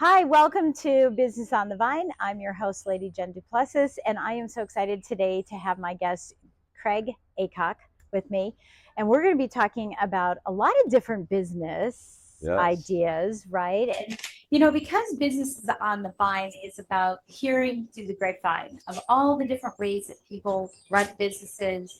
Hi, welcome to Business on the Vine. I'm your host, Lady Jen Du Plessis, and I am so excited today to have my guest, Craig Aycock, with me. And we're going to be talking about a lot of different business ideas, right? And, because Business on the Vine is about hearing through the grapevine of all the different ways that people run businesses,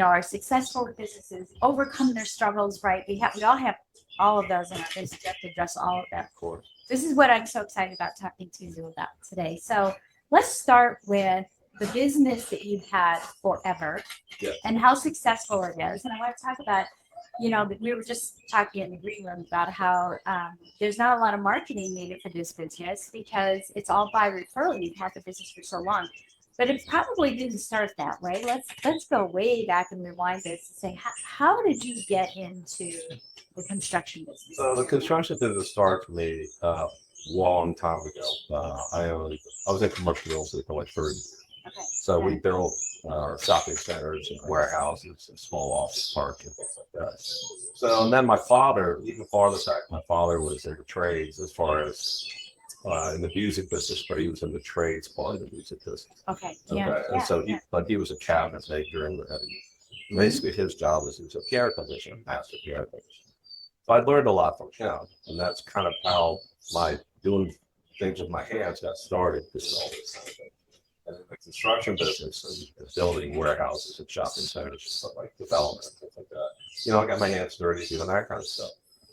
are successful with businesses, overcome their struggles, right? We all have all of those in our business. We have to address all of them. Of course. This is what I'm so excited about talking to you about today. So let's start with the business that you've had forever and how successful it is. And I want to talk about, we were just talking in the green room about how there's not a lot of marketing needed for this business because it's all by referral. You've had the business for so long. But it probably didn't start that way. Let's go way back and rewind this and say, how did you get into the construction business? So the construction business started for me a long time ago. I was in commercial real estate for like 30 years. Okay. So we built shopping centers and warehouses and small office parks and things like that. So and then my father, even farther back, my father was in the trades as far as in the music business, but he was in the trades part of the music business. Okay. And so he was a cabinet maker, and basically his job was he was a piano technician, master piano technician. So I learned a lot from him, and that's kind of how my doing things with my hands got started. And in the construction business, and building warehouses and shopping centers, stuff like development, things like that. I got my hands dirty doing that kind of stuff.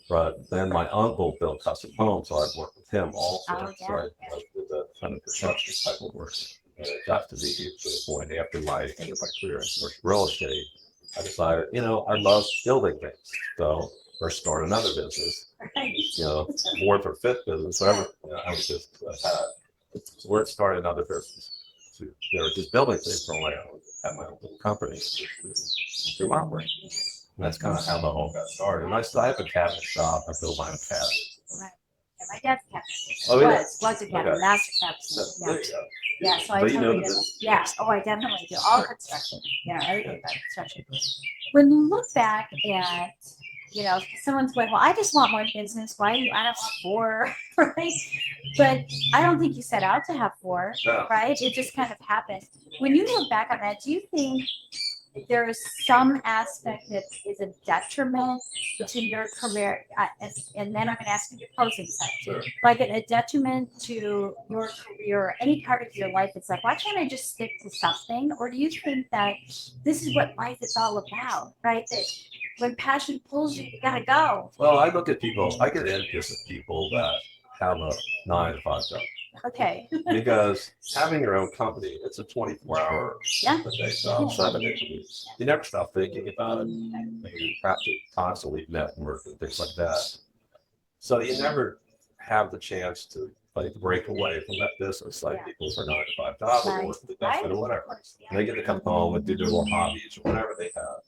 But then my uncle built custom homes, so I worked with him also. So I did that kind of construction type of work. And it got to be to the point after my career in commercial real estate, I decided, I love building things. So or start another business, fourth or fifth business, whatever. I was just we're starting another business. So they were just building things for my own, have my own little company through my work. And that's kind of how the whole got started. And I still have a cabinet shop. I build my own cabinets. Right. Yeah, my dad's cabinet. Was a cabinet, master cabinet. Yeah, so I totally do. Yes. Oh, I definitely do. All construction. Everything about construction. When you look back at someone's going, well, I just want more business. Why do I have 4? Right? But I don't think you set out to have 4, right? It just kind of happened. When you look back on that, do you think there is some aspect that is a detriment to your career? And then I'm going to ask you the opposing side. Sure. Like a detriment to your career or any part of your life. It's like, why can't I just stick to something? Or do you think that this is what life is all about, right? That when passion pulls you, you got to go. Well, I look at people, I get envious of people that have a 9-to-5 job. Okay. Because having your own company, it's a 24-hour day job, 7 days a week. You never stop thinking about it. You have to constantly network and things like that. So you never have the chance to break away from that business, like people for 9-to-5 jobs or work the government or whatever. And they get to come home and do their little hobbies or whatever they have.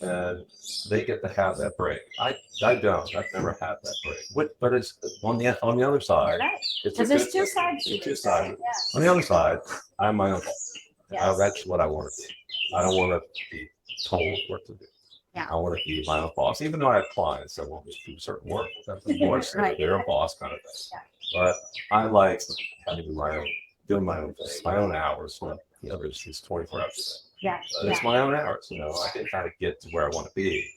And they get to have that break. I don't. I've never had that break. But it's on the other side. Because there's two sides. Two sides. On the other side, I'm my own boss. That's what I want to do. I don't want to be told what to do. I want to be my own boss, even though I have clients that want me to do certain work. That's of course they're a boss kind of thing. But I like having doing my own thing, my own hours. The others is 24 hours. But it's my own hours. I can kind of get to where I want to be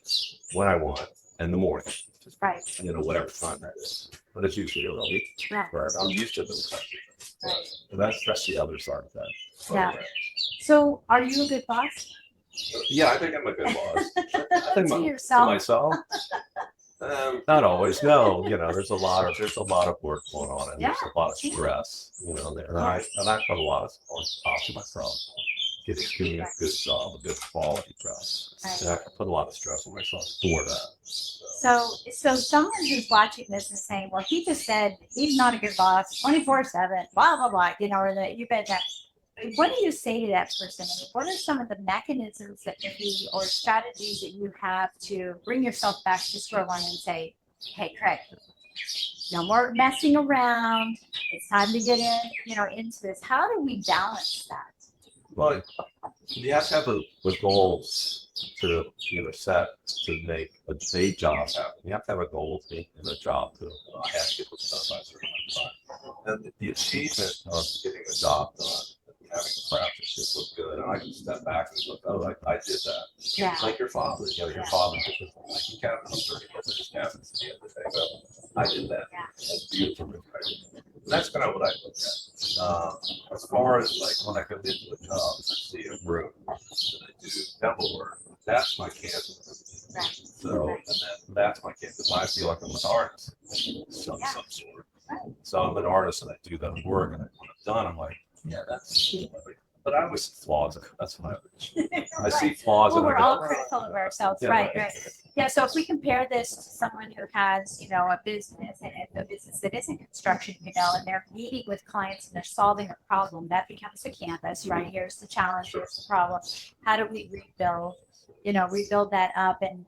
when I want in the morning. Right. Whatever time that is. But it's usually early. Right. I'm used to those types of things. So that's the other side of that. Yeah. So are you a good boss? Yeah, I think I'm a good boss. I think to myself. Not always. No, there's a lot of work going on, and there's a lot of stress, there. And I put a lot of on myself. Doing a good job, a good quality job. And I put a lot of stress on myself for that. So someone who's watching this is saying, well, he just said he's not a good boss, 24/7, blah blah blah. Or that you bet that. What do you say to that person? What are some of the mechanisms that or strategies that you have to bring yourself back to square one and say, hey, Craig, no more messing around. It's time to get into this. How do we balance that? Well, you have to have a goal to set to make a day job happen. You have to have a goal to make a job to have people done by a certain time. achievement of getting a job done, and having the craftsmanship look good, and I can step back and look, oh, I did that. Yeah. Like your father, your father did this, like he counted on 30 his cabinets at the end of the day, but I did that. Yeah. That's beautiful. Right? That's kind of what I look at. As far as like when I go into a job, I see a room, and I do demo work. That's my canvas. Right. So, and then that's my canvas. I feel like I'm an artist of some sort. So I'm an artist and I do that work, and when I'm done, I'm like, yeah, that's. But I always see flaws. That's what I see flaws. Well, and we're I go, all critical of ourselves, right? Yeah. So if we compare this to someone who has, a business and a business that isn't construction, and they're meeting with clients and they're solving a problem, that becomes a canvas, right? Here's the challenge, here's the problem. How do we rebuild that up and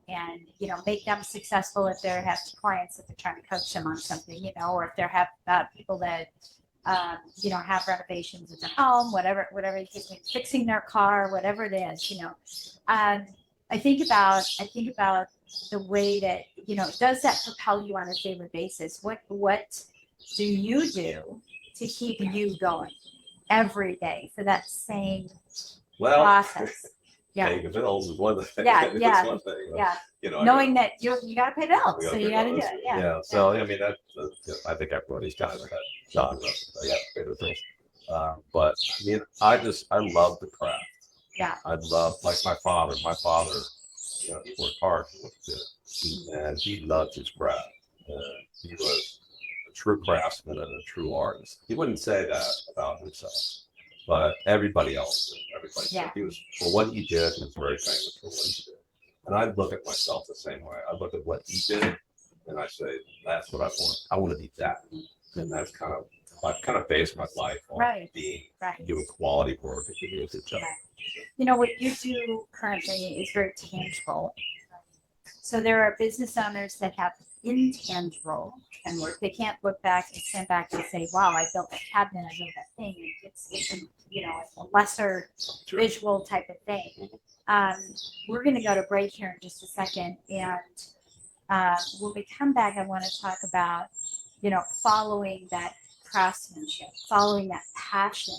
make them successful if they have clients that they're trying to coach them on something, or if they have people that have renovations in their home, whatever it is, fixing their car, whatever it is, I think about the way that, does that propel you on a daily basis? What do you do to keep you going every day for that same process? Yeah. Paying the bills is one thing. Yeah. One thing, Knowing that you got to pay bills, so you got to do it. Yeah. So I mean, I think everybody's kind of that John. Yeah, pay the bills. But I mean, I love the craft. Yeah. I love, like my father. My father, he worked hard, and he loved his craft. He was a true craftsman and a true artist. He wouldn't say that about himself. But everybody else did. He was, for what he did, he was very famous for what he did. And I look at myself the same way. I look at what he did, and I say, that's what I want. I want to be that. And that's I've kind of based my life on doing quality work and doing a good job. What you do currently is very tangible. So there are business owners that have intangible and work. They can't look back and stand back and say, wow, I built that cabinet, I built that thing. It's a lesser visual type of thing. We're going to go to break here in just a second. And when we come back, I want to talk about, following that craftsmanship, following that passion,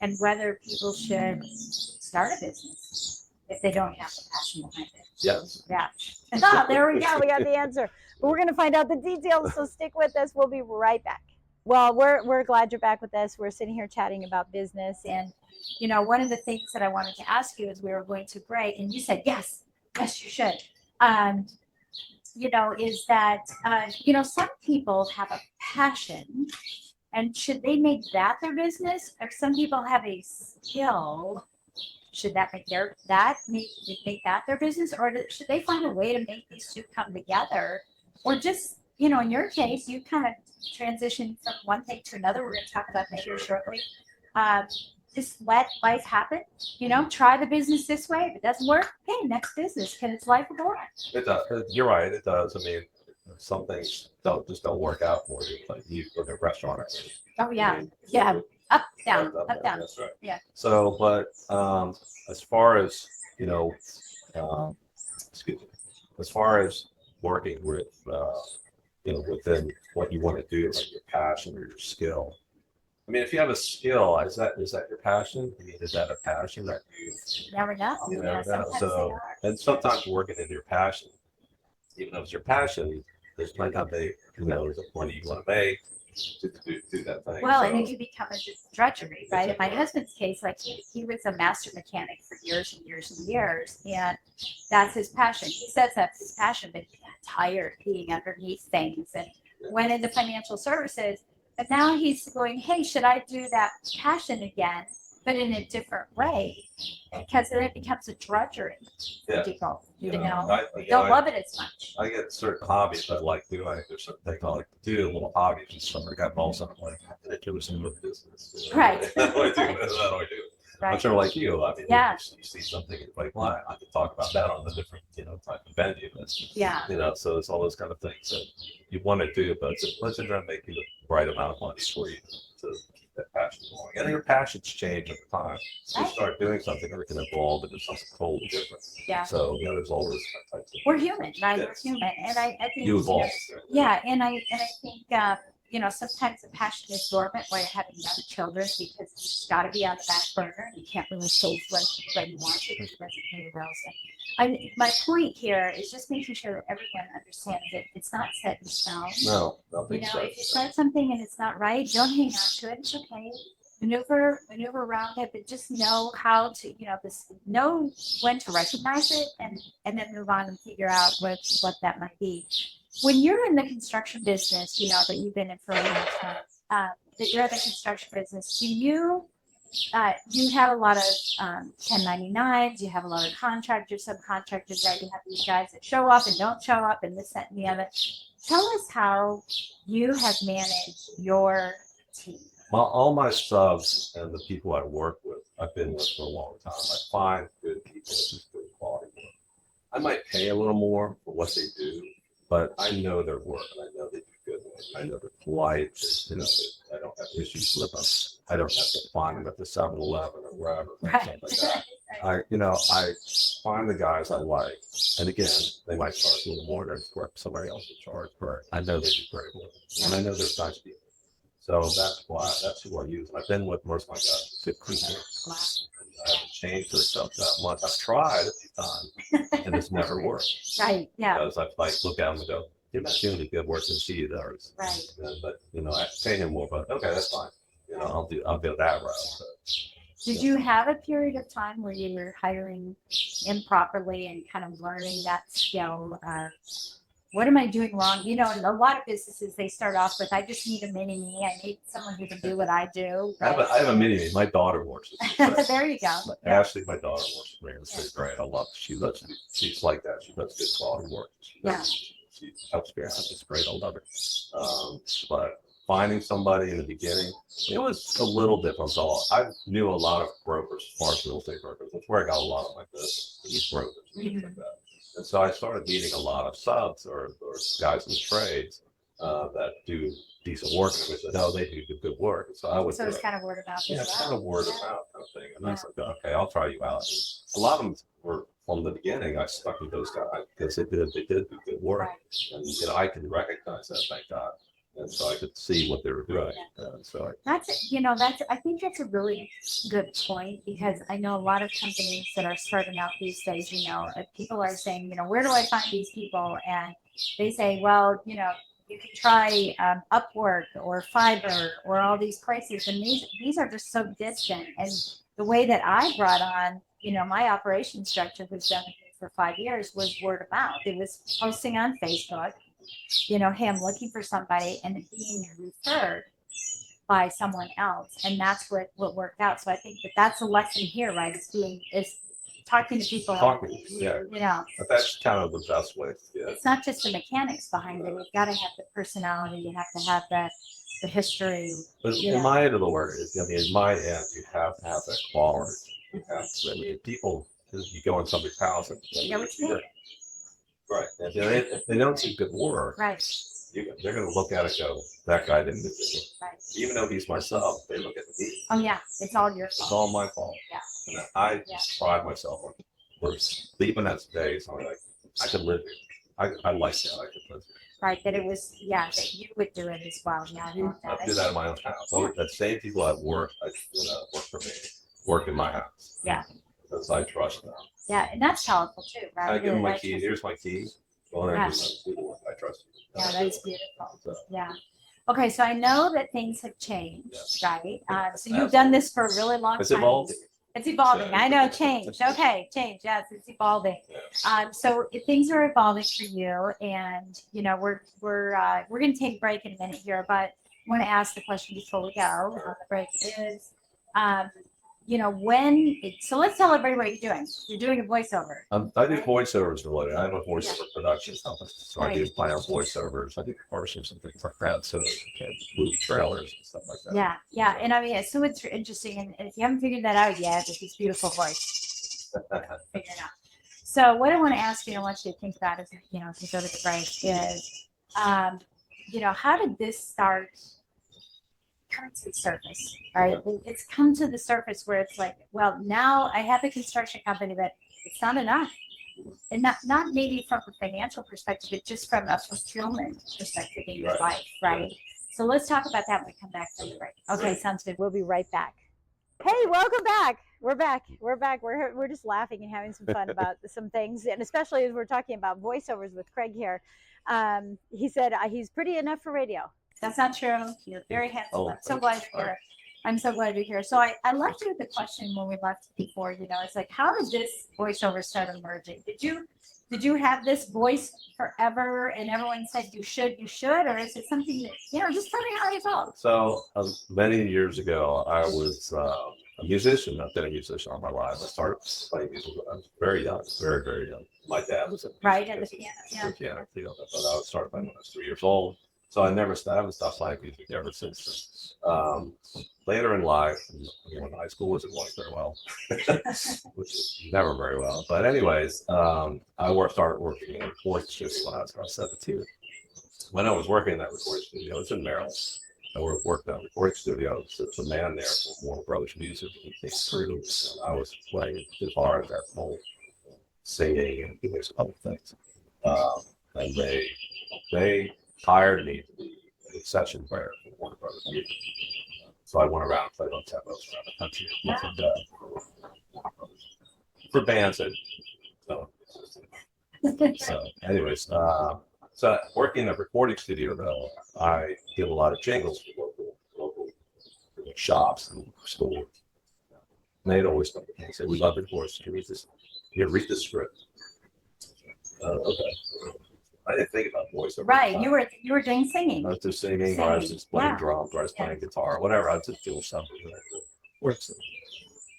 and whether people should start a business if they don't have the passion behind it. Yes. Yeah. Oh, there we go. We got the answer. But we're going to find out the details, so stick with us. We'll be right back. Well, we're glad you're back with us. We're sitting here chatting about business. And, one of the things that I wanted to ask you as we were going to break, and you said, yes, you should, is that, some people have a passion, and should they make that their business? Or some people have a skill. Should that make that their business, or should they find a way to make these two come together? Or just, in your case, you kind of transition from one thing to another. We're going to talk about that here shortly. Just let life happen. Try the business this way. If it doesn't work, hey, next business. Can its life go on? It does. You're right. It does. I mean, some things don't work out for you. Like you go to a restaurant. Oh yeah, up, down. That's right. Yeah. So, but as far as as far as working with within what you want to do, like your passion or your skill. I mean, if you have a skill, is that your passion? I mean, is that a passion that you never know? You never know. So, and sometimes working in your passion, even though it's your passion, there's might not be, there's a point you want to make to do that thing. Well, and it can become a drudgery, right? In my husband's case, like he was a master mechanic for years and years and years, and that's his passion. He says that's his passion, but he got tired being underneath things and went into financial services. But now he's going, hey, should I do that passion again, but in a different way? Because then it becomes a drudgery. Yeah. People, I don't love it as much. I get certain hobbies I like doing. There's certain things I like to do, little hobbies and stuff. I got balls on like it was in the business. Right. That's what I do. Right. I'm sure like you. I mean, you see something and you're like, well, I can talk about that on the different, type of venue. So it's all those kind of things that you want to do, but it's trying to make you the right amount of money for you to keep that passion going. And your passions change over time. So you start doing something, it can evolve into something totally different. Yeah. So there's all those types of. We're human, right? Yes. We're human, and I think You evolve. Yeah, and I think sometimes the passion is dormant while you're having young children because it's got to be on the back burner. You can't really save when you want to because you have to pay your bills. My point here is just making sure that everyone understands that it's not set in stone. No, nothing. If you start something and it's not right, don't hang on to it. It's okay. Maneuver around it, but just know how to, know when to recognize it and then move on and figure out what that might be. When you're in the construction business, that you've been in for a long time, that you're in the construction business, do you have a lot of 1099s, you have a lot of contractors, subcontractors, right? You have these guys that show up and don't show up and this, that, and the other. Tell us how you have managed your team. Well, all my subs and the people I work with, I've been with for a long time. I find good people, just good quality work. I might pay a little more for what they do, but I know their work and I know they do good work. I know they're polite. I don't have issues with them. I don't have to find them at the 7-Eleven or wherever. Right. Something like that. I find the guys I like, and again, they might charge a little more than somebody else would charge for it. I know they do great work, and I know they're nice people. So that's who I use. And I've been with most of my guys 15 years. I haven't changed their stuff that much. I've tried a few times, and it's never worked. Right. Yeah. Because I look at them and go, "You're not doing the good work and she does." Right. But I pay him more. But okay, that's fine. I'll go that route. So. Did you have a period of time where you were hiring improperly and kind of learning that skill? What am I doing wrong? In a lot of businesses, they start off with, I just need a mini-me. I need someone who can do what I do. Right? I have a mini-me. My daughter works with me. There you go. Ashley, my daughter works with me. It's great. I love it. She's like that. She does good quality work. She helps me out. It's great. I love it. But finding somebody in the beginning, it was a little different. So I knew a lot of brokers, as far as real estate brokers. That's where I got a lot of my business. These brokers, things like that. And so I started meeting a lot of subs or guys in the trades that do decent work. And we said, no, they do good work. And so it's kind of word of mouth. Yeah, it's kind of word of mouth kind of thing. And I said, okay, I'll try you out. And a lot of them were from the beginning. I stuck with those guys because they did do good work. Right. And I can recognize that, thank God. And so I could see what they were doing. I think that's a really good point because I know a lot of companies that are starting out these days, people are saying, where do I find these people? And they say, well, you can try Upwork or Fiverr or all these places. And these are just so distant. And the way that I brought on, my operations structure who's done it for 5 years was word of mouth. It was posting on Facebook. Hey, I'm looking for somebody and being referred by someone else. And that's what worked out. So I think that's a lesson here, right? Is talking to people. But that's kind of the best way. Yeah. It's not just the mechanics behind it. You've got to have the personality. You have to have the history. But in my end of the word, in my end, you have to have that quality. You have to, people, you go in somebody's house and right. If they don't see good work, right, they're going to look at it and go, that guy didn't do it. Right. Even though he's myself, they look at me. Oh, yeah. It's all your fault. It's all my fault. Yeah. And I pride myself on leaving that space. I'm like, I could live here. I like that. I could live here. Right. That it was, that you would do it as well. Yeah. I do that in my own house. So that same people at work, work for me, work in my house. Yeah. Because I trust them. Yeah, and that's powerful too, right? I give them my key. Here's my key. Go in there and do the work. I trust you. Yeah, that is beautiful. So. Yeah. Okay, so I know that things have changed, right? So you've done this for a really long time. It's evolving. It's evolving. I know, change. Okay, change. Yes, it's evolving. So things are evolving for you, and we're going to take a break in a minute here, but I want to ask the question before we go. The break is. So let's tell everybody what you're doing. You're doing a voiceover. I do voiceovers related. I have a voiceover production office. So I do plan voiceovers. I do commercials and things like that. So movie trailers and stuff like that. Yeah. And so it's interesting. And if you haven't figured that out yet, it's this beautiful voice. Figure it out. So what I want to ask you, and I want you to think about as if you go to the break is, how did this start? Come to the surface, right? It's come to the surface where it's like, well, now I have a construction company, but it's not enough. And not maybe from a financial perspective, but just from a fulfillment perspective in your life, right? So let's talk about that when we come back from the break. Okay, sounds good. We'll be right back. Hey, welcome back. We're back. We're just laughing and having some fun about some things, and especially as we're talking about voiceovers with Craig here. He said he's pretty enough for radio. That's not true. You're very handsome. I'm so glad you're here. I'm so glad you're here. So I left you with the question when we left before. It's like, how did this voiceover start emerging? Did you have this voice forever, and everyone said you should, or is it something that just tell me how you felt? So many years ago, I was a musician. I've been a musician all my life. I started playing music when I was very young, very, very young. My dad was a right at the piano. Yeah. But I started playing when I was 3 years old. So I haven't stopped playing music ever since. Later in life, when high school wasn't going very well, which is never very well. But anyways, I started working in recording studios when I was around 17. When I was working in that recording studio, it was in Maryland. I worked at a recording studio. So it's a man there for Warner Brothers Music. And I was playing guitar there, singing and doing some other things. And they hired me to be a session player for Warner Brothers Music. So I went around and played on tempos around the country for bands. So anyways, so working in a recording studio, though, I did a lot of jingles for local shops and stores. And they'd always come and say, "We love your voice. Can you read the script?" Okay. I didn't think about voiceover. Right, you were doing singing. I was just singing, or I was just playing drums, or I was playing guitar, whatever. I was just doing something that works.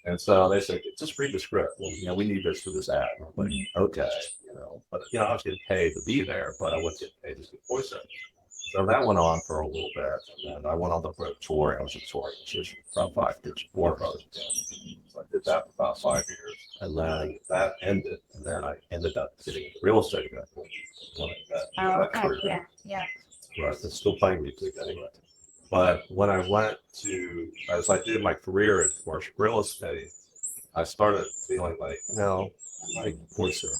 And so they said, "Just read the script. Well, we need this for this ad." And I'm like, "Okay, But I was getting paid to be there, but I wasn't getting paid to do voiceover. So that went on for a little bit, and then I went on the road touring. I was a touring musician for about 5 years, Warner Brothers. So I did that for about 5 years, and then that ended, and then I ended up getting real estate. Yeah. Right, I'm still playing music anyway. But when I went as I did my career in commercial real estate, I started feeling like, like voiceover.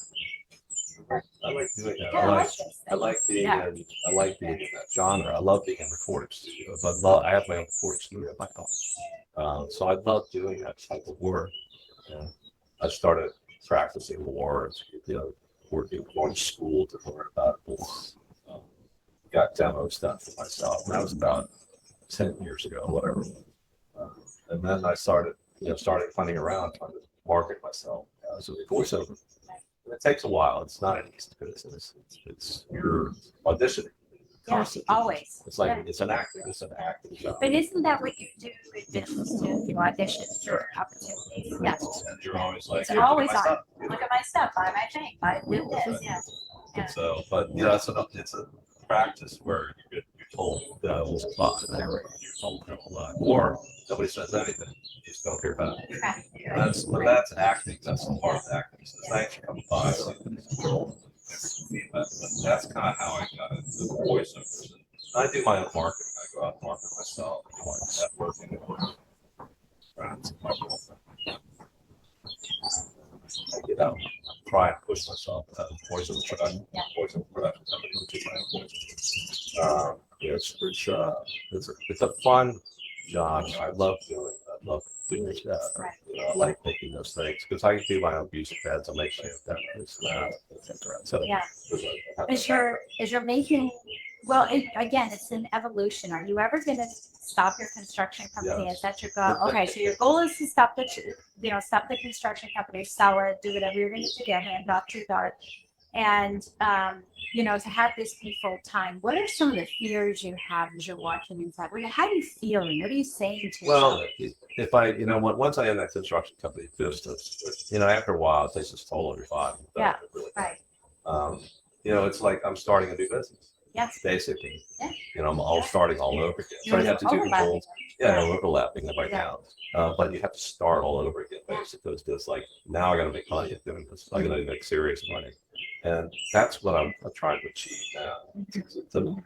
I like doing that. I like being in that genre. I love being in recording studios. I have my own recording studio at my home. So I love doing that type of work. And I started practicing more, going to school to learn about it more. Got demo stuff for myself. And that was about 10 years ago, whatever. And then I started finding around, trying to market myself as a voiceover. It takes a while. It's not an easy business. It's you're auditioning. Constantly. Always. It's like it's an acting job. But isn't that what you do in business too? You audition for opportunities. Yes. And you're always like, it's always on. Look at my stuff. Buy my thing. Buy this. Yeah. So, but it's a practice where you're told that was a lot, and you're told a lot, or nobody says anything. You just don't hear about it. That's acting. That's the part of acting. So thanks for coming by. But that's kind of how I got into voiceovers. I do my own marketing. I go out and market myself. Networking. I get out, try and push myself as a voiceover production company, which is my own voiceover. It's a fun job. I love doing it. I love doing that. I like making those things because I can do my own music beds. I make my own demos. So as you're making, well, again, it's an evolution. Are you ever going to stop your construction company? Is that your goal? Okay, so your goal is to stop the construction company, sell it, do whatever you're going to get, hand off to God, and to have this be full time. What are some of the fears you have as you're walking inside? How do you feel? And what are you saying to yourself? If I, once I end that construction company business, after a while, it takes its toll on your body. Yeah, right. It's like I'm starting a new business. Yes. Basically. Yeah. I'm all starting all over again. So you have to do controls. Overlapping right now. But you have to start all over again, basically. It's just like, now I got to make money at doing this. I got to make serious money. And that's what I'm trying to achieve now,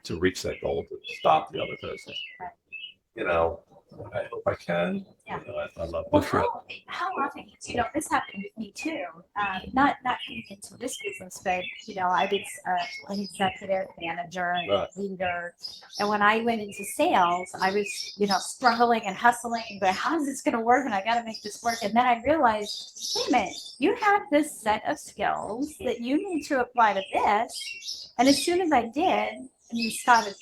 to reach that goal, to stop the other business. I hope I can. Yeah. You know, I love Well, this. how often, you know, this happened with me too. Not coming into this business, but you know, I was an executive manager and Right. leader, and when I went into sales, I was, you know, struggling and hustling. But how is this going to work? And I got to make this work. And then I realized, wait a minute, you have this set of skills that you need to apply to this. And as soon as I did, and we started.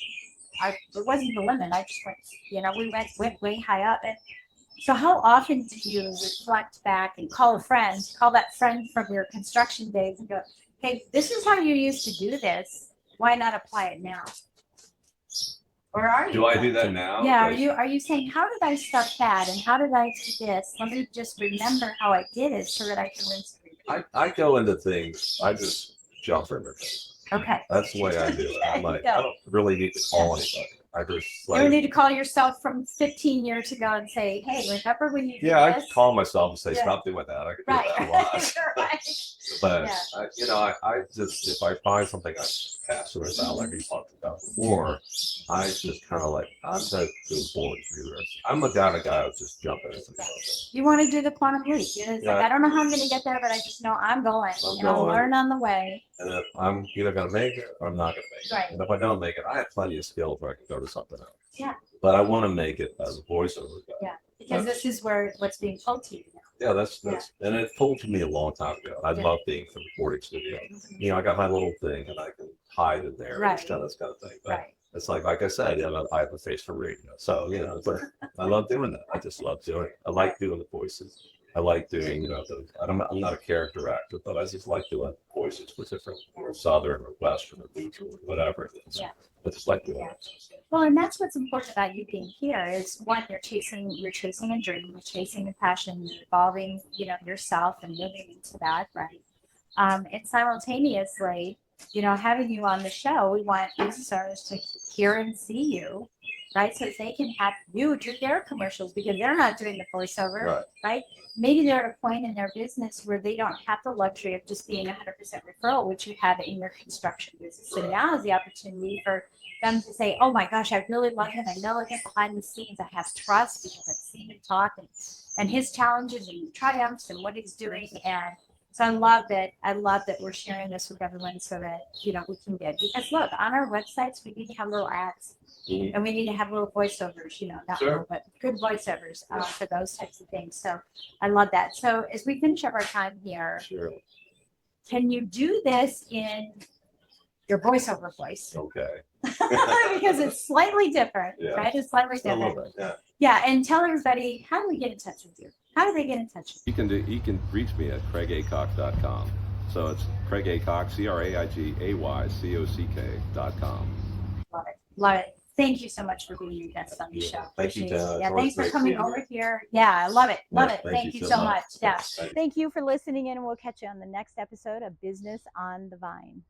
It wasn't the limit. I just went, you know, we went way high up. And so how often do you reflect back and call that friend from your construction days and go, hey, this is how you used to do this. Why not apply it now? Or are you? Do I do that now? Yeah. Are you saying, how did I start that? And how did I do this? Let me just remember how I did it so that I can rinse it. I go into things, I just jump into things. Okay. That's the way I do it. I'm like, I don't really need to call anybody. I just You don't need to call yourself from 15 years ago and say, hey, remember when you did I this? could call myself and say, Yeah. stop doing that. I could do Right. that a lot. Right. But, Yeah. you know, I just, if I find something I'm passionate about, like we talked about before, I just kind of like, I'm just going forward through this. I'm the kind of guy who's just jumping into something. You want to do the quantum leap. It's Yeah. like, I don't know how I'm going to get there, but I just know I'm going. I'll learn on the way. And if I'm either going to make it or I'm not going to make it. Right. And if I don't make it, I have plenty of skills where I can go to something else. Yeah. But I want to make it as a voiceover guy. Yeah. Because this is what's being told to you now. Yeah, that's and it told to me a long time ago. I love being from the recording studio. You know, I got my little thing and I can hide in there and stuff, that kind of thing. But it's like I said, I have a face for radio. So, you know, but I love doing that. I just love doing it. I like doing the voices. I like doing, you know, I'm not a character actor, but I just like doing voices for different, or Southern or Western or neutral or whatever it is. Yeah. I just like doing it. Well, and that's what's important about you being here is one, you're chasing a dream, you're chasing a passion, you're evolving, you know, yourself and moving into that, right? And simultaneously, you know, having you on the show, we want business owners to hear and see you, right? So they can have you do their commercials because they're not doing the voiceover, right? Maybe they're at a point in their business where they don't have the luxury of just being 100% referral, which you have in your construction business. So now is the opportunity for them to say, oh my gosh, I really love him. I know him behind the scenes. I have trust because I've seen him talk and his challenges and triumphs and what he's doing. And so I love that we're sharing this with everyone so that, you know, we can get, because look, on our websites, we need to have little ads. And we need to have little voiceovers, you know, not little, but good voiceovers for those types of things. So I love that. So as we finish up our time here, can you do this in your voiceover voice? Okay. Because it's slightly different, right? It's slightly different. Yeah. And tell everybody, how do we get in touch with you? How do they get in touch with you? You can reach me at craigaycock.com. So it's Craig Aycock, CraigAycock.com. Love it. Thank you so much for being a guest on the show. Thank you, Jen. Yeah, thanks for coming over here. Yeah, I love it. Love it. Thank you so much. Yeah. Thank you for listening in, and we'll catch you on the next episode of Business on the Vine.